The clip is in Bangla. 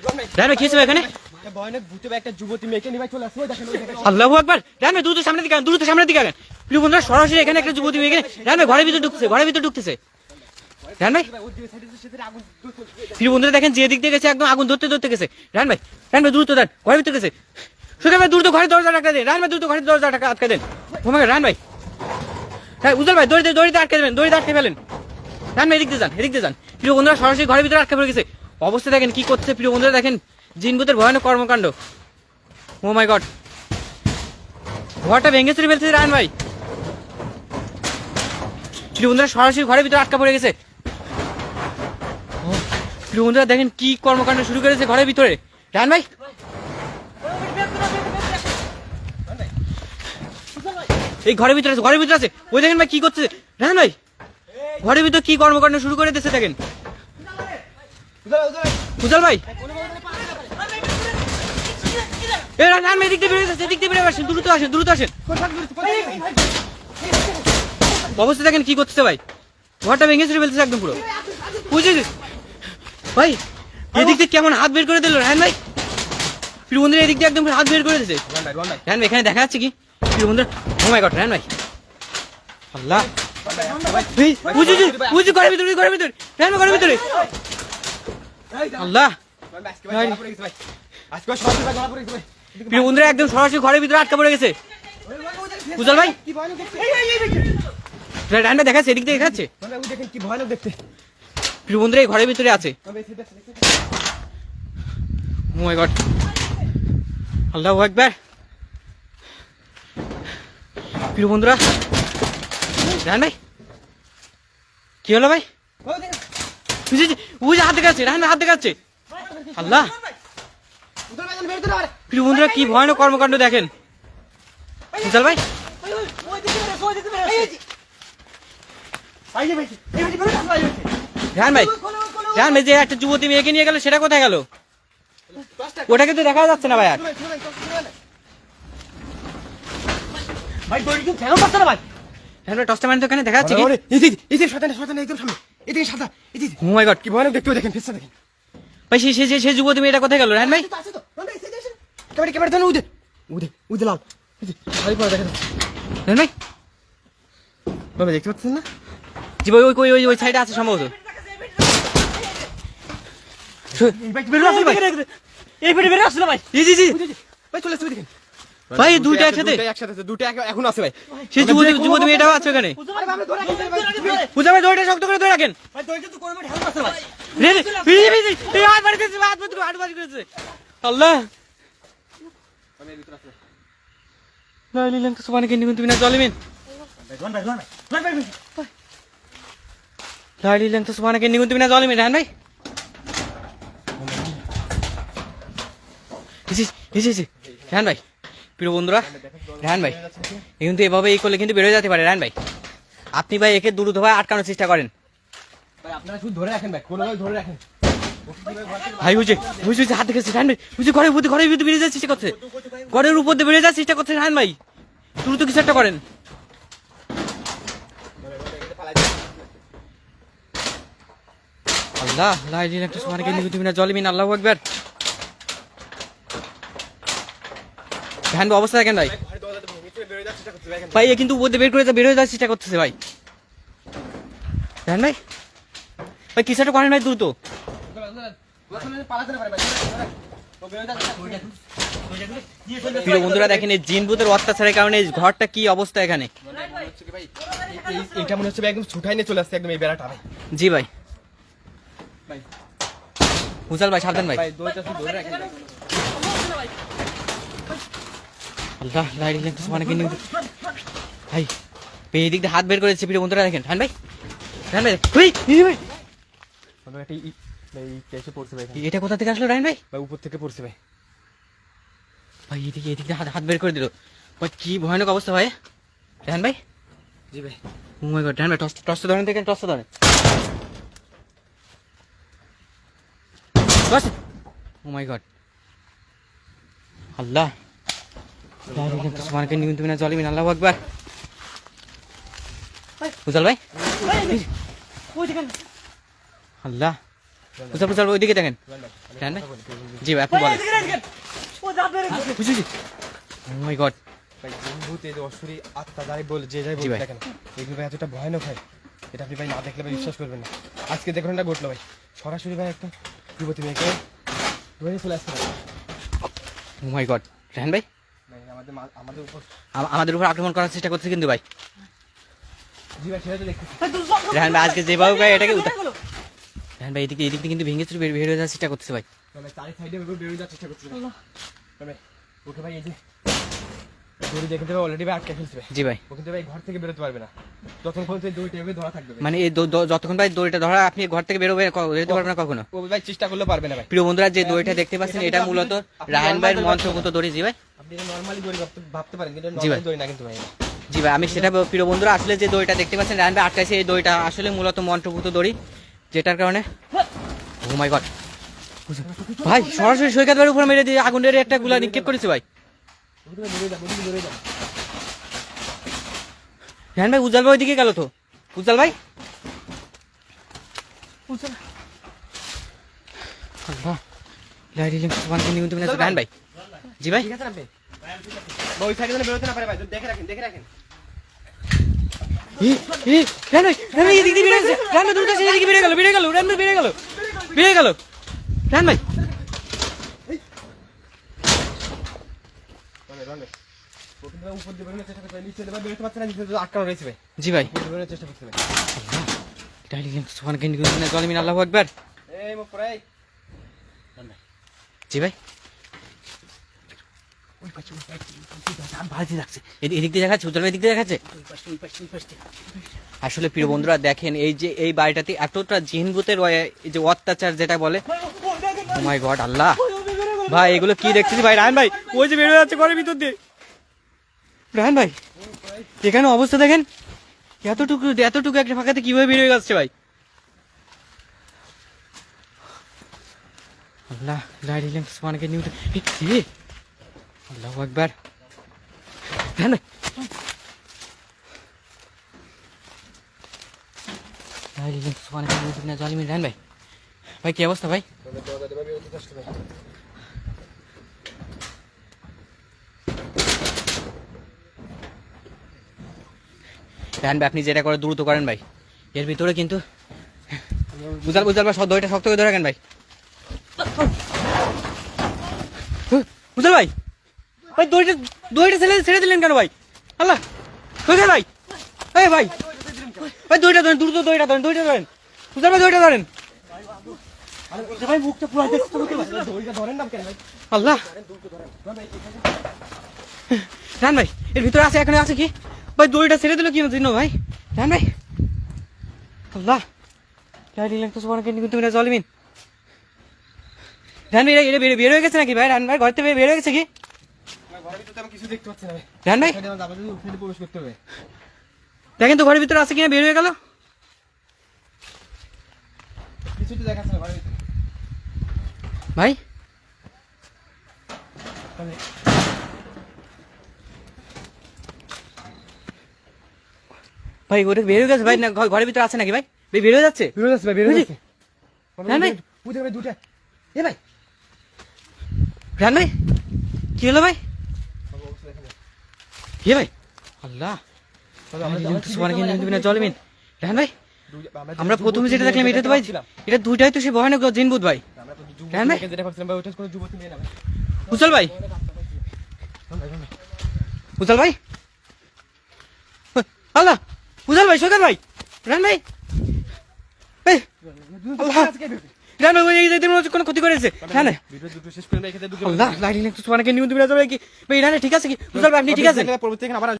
রায়হান ভাই কি হয়েছে এখানে? ভয়ানক ভূতে একটা যুবতী মেয়েকে নিয়ে ভাই চলে আসছে, ওই দেখেন ওই দেখেন। আল্লাহু আকবার। রায়হান ভাই দ্রুত সামনের দিকে দ্রুত সামনের দিকে আগেন। প্রিয় বন্ধুরা সরাসরি এখানে একটা যুবতী মেয়েকে রায়হান ভাই ঘরের ভিতরে ঢুকতেছে রায়হান ভাই। ওর যে সাইডে সেটা আগুন জ্বলছে। প্রিয় বন্ধুরা দেখেন যে দিক দিয়ে গেছে একদম আগুন ধরতে গেছে। রায়হান ভাই দ্রুত দেন ঘরের ভিতরে গেছে। সুখে ভাই দ্রুত ঘরের দরজা আটকা দেন। রায়হান ভাই দ্রুত ঘরের দরজা আটকা দেন। ও মাই গড রায়হান ভাই, উজ্জ্বল ভাই দড়িতে আটকে দেবেন, দড়িতে আটকে ফেলেন। রায়হান ভাই এদিক দিয়ে যান। প্রিয় বন্ধুরা সরাসরি ঘরের ভিতরে আটকে পড়ে গেছে। অবস্থা দেখেন কি করছে প্রিয় বন্ধুরা, দেখেন জিনভূতের ভয়ানক কর্মকাণ্ড। ও মাই গড, ঘরটা ভেঙে চুরে ফেলছে রায়হান ভাই। প্রিয় বন্ধুরা সরাসরি ঘরের ভিতরে আটকা পড়ে গেছে। প্রিয় বন্ধুরা দেখেন কি কর্মকাণ্ড শুরু করেছে ঘরের ভিতরে। রায়হান ভাই এই ঘরের ভিতরে আছে ওই দেখেন ভাই কি করছে রায়হান ভাই, ঘরের ভিতরে কি কর্মকাণ্ড শুরু করে দিচ্ছে দেখেন। উজ্জ্বল ভাই রায়হান ভাই এদিক দিয়ে বেরিয়ে আসেন, দ্রুত আসেন। অবস্থা দেখেন কি করছে ভাই, ঘরটা ভেঙে চুরে ফেলতেছে একদম পুরো। বুঝেছি ভাই এদিক দিয়ে কেমন হাত বের করে দিল রায়হান ভাই। প্রিয় বন্ধুরা এদিক দিয়ে একদম হাত বের করে দিয়েছে। রায়হান ভাই এখানে দেখা যাচ্ছে কি প্রিয় বন্ধুরা? ও মাই গড রায়হান ভাই, আল্লাহ বুঝি ঘরের ভিতরে রায়হান ভাই ঘরের ভিতরে। আল্লাহ প্রিয় বন্ধুরা একদম সরাসরি ঘরের ভিতরে আটকা পড়ে গেছে। উজ্জ্বল ভাই রায়হান ভাই দেখাচ্ছে, এদিক দিয়ে দেখাচ্ছে। দেখেন কি ভয়ানক দেখতে। প্রিয় বন্ধুরা এই ঘরের ভিতরে আছে। ও মাই গড, আল্লাহু আকবার। প্রিয় বন্ধুরা রায়হান ভাই কি হলো ভাই? হাত দেখাচ্ছে রায়হান ভাই, হাত দেখাচ্ছে। আল্লাহ প্রিয় বন্ধুরা কি ভয়ানক কর্মকাণ্ড দেখেন। উজ্জ্বল ভাই রায়হান ভাই যে একটা যুবতী মেয়েকে নিয়ে গেল সেটা কোথায় গেল? ওটাকে তো দেখা যাচ্ছে না ভাই আর। ভাই দড়ি কিন্তু ফেলো পারছ না ভাই। রায়হান ভাই টসটা মানে তো এখানে দেখা যাচ্ছে কি? এই যে শয়তান একদম সামনে, এদিকে সাদা, এদিকে। ও মাই গড কি ভয়ানক দেখতে, দেখেন ফেসটা দেখেন ভাই। সেই যুবতী মেয়েটা কোথায় গেল রায়হান ভাই? আছে তো ক্যামেরা ধরুন। উদে লাল শাড়ি পরা দেখেন রায়হান ভাই বাবা, দেখতে পাচ্ছেন না? জি ভাই ওই সাইডে আছে সম্ভবত। এই পেটে বের আসছে না ভাই। জি ভাই চলে আসছে দেখেন ভাই দুটো একসাথে আছে, দুটো এখন আছে ভাই। সেই যুবতী মেয়েটাও আছে ওখানে। পূজা ভাই দড়িটা শক্ত করে ধরে রাখেন। ভাই দড়িটা তো কোরমে ঢাল আছে ভাই। হাত বাড়ি করেছে। আল্লাহ লা ইলাহা ইল্লাল্লাহ সুবহানাকা ইন্নী কুনতু মিনাজ জালিমিন। লা ইলাহা ইল্লাল্লাহ সুবহানাকা ইন্নী কুনতু মিনাজ জালিমিন। রায়হান ভাই রায়হান ভাই প্রিয় বন্ধুরা রায়হান ভাই কিন্তু এভাবে এই করলে কিন্তু বেরোয় যেতে পারে। রায়হান ভাই আপনি ভাই একে দ্রুতভাবে আটকানোর চেষ্টা করেন ভাই। আপনারা শুধু ধরে রাখেন ভাই, কোনোভাবে ধরে রাখেন ভাই। বুঝে হাত দেখেছে রায়হান ভাই, ঘরের ভিতরে বেরিয়ে যাওয়ার চেষ্টা করছে, ঘরের উপর দিয়ে বেরিয়ে যাওয়ার চেষ্টা করছে রায়হান ভাই। দ্রুত কিছু একটা করেন। আল্লাহ লা ইলাহা ইল্লাল্লাহ সুবহানাকা ইন্নী কুনতু মিনাজ জালিমিন। আল্লাহু আকবার। রায়হান ভাই অবস্থা দেখেন ভাই। ভাই এ কিন্তু উপর দিয়ে বের হয়ে যাওয়ার চেষ্টা করতেছে ভাই। রায়হান ভাই কিছু একটা করেন ভাই দ্রুত। প্রিয় বন্ধুরা দেখেন এই জিন ভূতের অত্যাচারের কারণে এই ঘরটা কি অবস্থা এখানে। এইটা মনে হচ্ছে একদম ছুটাই নিয়ে চলে আসছে একদম এই বেড়াটা ভাই। জি ভাই উজ্জ্বল ভাই সাবধান ভাই। আল্লাহ লা ইলাহা ইল্লাল্লাহ সুবহানাকা ইন্নী কুনতু। ভাই এই দিক দিয়ে হাত বের করেছে প্রিয় বন্ধুরা দেখেন। রায়হান ভাই এটা কোথা থেকে আসলো রায়হান ভাই? উপর থেকে পড়ছে ভাই। ভাই এদিকে দিয়ে হাত বের করে দিল ভাই, কি ভয়ানক অবস্থা ভাই। রায়হান ভাই জি ভাই। ও মাই গড রায়হান ভাই টসটা ধরেন দেখেন, টসটা ধরেন। ও মাই গড আল্লাহ সুবহানাকা ইন্নী কুনতু মিনাজ জালিমিন। আল্লাহু আকবার। উজ্জ্বল ভাই আল্লাহ উজাল উজাল ওইদিকে দেখেন রায়হান ভাই জি ভাই আপনি বলেন বুঝেছি ও মাই গড ভাই জিন ভূত এই যে অসুরি আত্মা যাই বলে যে যাই জি বলে ভাই। দেখেন এগুলো ভাই এতটা ভয়ানক হয় এটা আপনি ভাই না দেখলে ভাই বিশ্বাস করবেন না। আজকে দেখুন এটা ঘটলো ভাই, সরাসরি ভাই একটা যুবতী মেয়েকে ধরে চলে আসতে ভাই। ও মাই গড রায়হান ভাই ভাই আমাদের উপর আমাদের উপর আক্রমণ করার চেষ্টা করছে কিন্তু ভাই জি ভাই সেটা তো দেখতেছি। রায়হান ভাই আজকে যেভাবে ভাই এটাকে রায়হান ভাই এদিকে কিন্তু ভেঙে চুরে বের হয়ে যাওয়ার চেষ্টা করতেছে ভাই ভাই চারি সাইডে বেরোয় যাওয়ার চেষ্টা করছি ভাই। ওকে ভাই এই যে দড়ি দেখে দেবে অলরেডি ভাই আটকে ফেলছে ভাই। জি ভাই ও কিন্তু ভাই ঘর থেকে বেরোতে পারবে না যতক্ষণ পর্যন্ত এই দড়িটা এভাবে ধরা থাকবে ভাই। মানে এই যতক্ষণ ভাই দড়িটা ধরা আপনি ঘর থেকে বেরোতে পারবেন না কখনো ও ভাই চেষ্টা করলে পারবে না ভাই। প্রিয় বন্ধুরা যে দড়িটা দেখতে পাচ্ছেন এটা মূলত রায়হান ভাইয়ের মন্ত্রগত দড়ি জি ভাই আপনি নরমালি দড়ি ভাবতে পারেন কিন্তু জি ভাই। নরমালি দড়ি না কিন্তু ভাই। জি ভাই আমি সেটা প্রিয় বন্ধুরা আসলে যে দড়িটা দেখতে পাচ্ছেন রায়হান ভাই আটকাইছে এই দড়িটা আসলে মূলত মন্ত্রভূত দড়ি যেটার কারণে ও মাই গড ভাই সরাসরি সৈকত ভাইয়ের উপর মেরে দিয়ে আগুনের একটা গুলা নিক্ষেপ করেছে ভাই ওদিকে দড়ি দাও, ওদিকে দড়ি দাও। রায়হান ভাই উজ্জ্বল ভাই ওইদিকে গেল তো উজ্জ্বল ভাই আল্লাহ লাইট ইলেম সুবহান কিন্তু রায়হান ভাই জি ভাই ঠিক আছে না আপনি? বা ওই সাইডে যেন বেরোতে না পারে ভাই, দেখে রাখেন দেখে রাখেন। রায়হান ভাই এদিক দিয়ে বেরিয়ে গেছে রায়হান ভাই দ্রুত এসে এদিকে বেরিয়ে গেল রায়হান ভাই বেরিয়ে গেল রায়হান ভাই রন ভাই, ও কিন্তু ভাই উপর দিয়ে বেরোনোর চেষ্টা করছে ভাই, নিচে দিয়ে ভাই বেরোতে পারছে না, নিচে দিয়ে আটকানো রয়েছে ভাই। জি ভাই উপর দিয়ে বেরোনোর চেষ্টা করছে ভাই। লাইট ইলেম সুবহান কিন্তু জালিমিন আল্লাহু আকবার এই মুখ করে এই। জি ভাই এদিক দিয়ে দেখাচ্ছে উজ্জ্বল ভাই এদিক দিয়ে দেখাচ্ছে আসলে প্রিয় বন্ধুরা দেখেন এই যে এই বাড়িটাতে এতটা জিনভূতের এই যে অত্যাচার যেটা বলে ও মাই গড আল্লাহ ভাই এগুলো কি দেখতেছি ভাই রায়হান ভাই ওই যে বেরোয় যাচ্ছে ঘরের ভিতর দিয়ে রায়হান ভাই এখানে অবস্থা দেখেন এতটুকু একটা ফাঁকাতে কিভাবে বেরিয়ে যাচ্ছে ভাই আল্লাহ লাইট ইলেম সুবহানাকে নিউটন আল্লাহু আকবার রায়হান ভাই লাইট ইলেম সুবহানাকে নিউটন জালিমিন রায়হান ভাই ভাই কি অবস্থা ভাই রনের দরজা দিয়ে ভাই বেরোতে চেষ্টা ভাই। রায়হান ভাই আপনি যেটা করে দ্রুত করেন ভাই এর ভিতরে কিন্তু বুঝাল ভাই সব দড়িটা শক্ত করে ধরে রাখেন ভাই বুঝাল ভাই ভাই দড়িটা ছেড়ে দিলেন কেন ভাই আল্লাহ বুঝাল ভাই এই ভাই ভাই দড়িটা ধরেন দ্রুত দড়িটা ধরেন বুঝাল ভাই দড়িটা ধরেন ভাই মুখটা পুরো দেখতে তো ভাই, দড়িটা ধরেন না কেন ভাই? আল্লাহ রায়হান ভাই এর ভিতরে আছে এখানে আছে কি ভাই দড়িটা ছেড়ে দিল কি জন্য ভাই রায়হান ভাই আল্লাহ লাইট ইলেম সুবহানাকে কিন্তু জালিমিন রায়হান ভাই এটা বের হয়ে গেছে নাকি ভাই রায়হান ভাই ঘর থেকে বের হয়ে গেছে কি ভাই, ঘরের ভিতরে আমি কিছু দেখতে পাচ্ছি না ভাই। রায়হান ভাই সাইডে আমার যাবো, যদি উপরে প্রবেশ করতে হবে। দেখেন তো ঘরের ভিতরে আছে কিনা বের হয়ে গেল কিছুই তো দেখাচ্ছে না ঘরের ভিতরে। ভাই তাহলে ভাই ওটা বের হয়ে গেছে ভাই না ঘরের ভিতরে আছে নাকি ভাই বের হয়ে যাচ্ছে বেরো যাচ্ছে ভাই, বেরো বুঝলি? যাচ্ছে। রায়হান ভাই বুঝে ভাই দুটা। এ ভাই রায়হান ভাই কি হলো ভাই সব অবস্থা দেখেন ভাই। কে ভাই আল্লাহ তবে আমরা- আমরা কি সুবহানাকে দেখলাম কিন্তু এখন জালিমিন রায়হান ভাই আমরা আমরা প্রথমে যেটা দেখলাম এটা তো ভাই ভাবছিলাম। এটা দুইটাই তো সে ভয়ানক জিনভূত ভাই আমরা তো যুবতী রায়হান ভাই? মেয়েকে যেটা ভাবছিলাম ভাই, ওটা কোনো যুবতী মেয়ে না ভাই। উজ্জ্বল ভাই উজ্জ্বল ভাই আল্লাহ উজ্জ্বল ভাই সৈকত ভাই রায়হান ভাই এই আল্লাহ রায়হান ভাই এই যে কোনো ক্ষতি করেছে রায়হান ভাই ভিডিও দুটো শেষ করে না, এখানে দুটো আল্লাহ লাইট ইলেম সুবহানাকে নিউটন জালিমিন কি ভাই রায়হান ভাই ঠিক আছে কি উজ্জ্বল ভাই আপনি ঠিক আছে পরবর্তী এখানে আবার